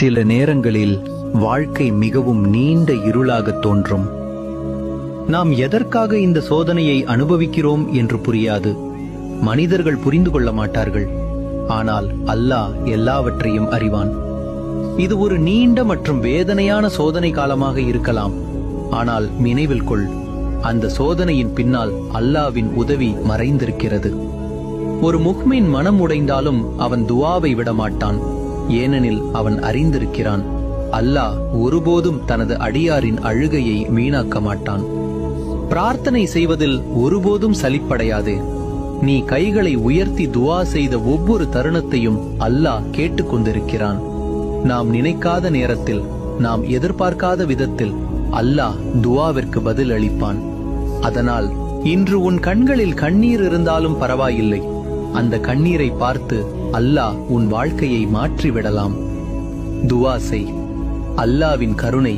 சில நேரங்களில் வாழ்க்கை மிகவும் நீண்ட இருளாக தோன்றும். நாம் எதற்காக இந்த சோதனையை அனுபவிக்கிறோம் என்று புரியாது. மனிதர்கள் புரிந்து கொள்ள மாட்டார்கள். ஆனால் அல்லாஹ் எல்லாவற்றையும் அறிவான். இது ஒரு நீண்ட மற்றும் வேதனையான சோதனை காலமாக இருக்கலாம். ஆனால் நினைவில் கொள், அந்த சோதனையின் பின்னால் அல்லாஹ்வின் உதவி மறைந்திருக்கிறது. ஒரு முஃமின் மனம் உடைந்தாலும் அவன் துஆவை விடமாட்டான். ஏனெனில் அவன் அறிந்திருக்கிறான், அல்லாஹ் ஒருபோதும் தனது அடியாரின் அழுகையை வீணாக்க மாட்டான். பிரார்த்தனை செய்வதில் ஒருபோதும் சலிப்படையாதே. நீ கைகளை உயர்த்தி துஆ செய்த ஒவ்வொரு தருணத்தையும் அல்லாஹ் கேட்டுக்கொண்டிருக்கிறான். நாம் நினைக்காத நேரத்தில், நாம் எதிர்பார்க்காத விதத்தில் அல்லாஹ் துஆவிற்கு பதில் அளிப்பான். அதனால் இன்று உன் கண்களில் கண்ணீர் இருந்தாலும் பரவாயில்லை. அந்த கண்ணீரை பார்த்து அல்லாஹ் உன் வாழ்க்கையை மாற்றிவிடலாம். துஆ செய். அல்லாஹ்வின் கருணை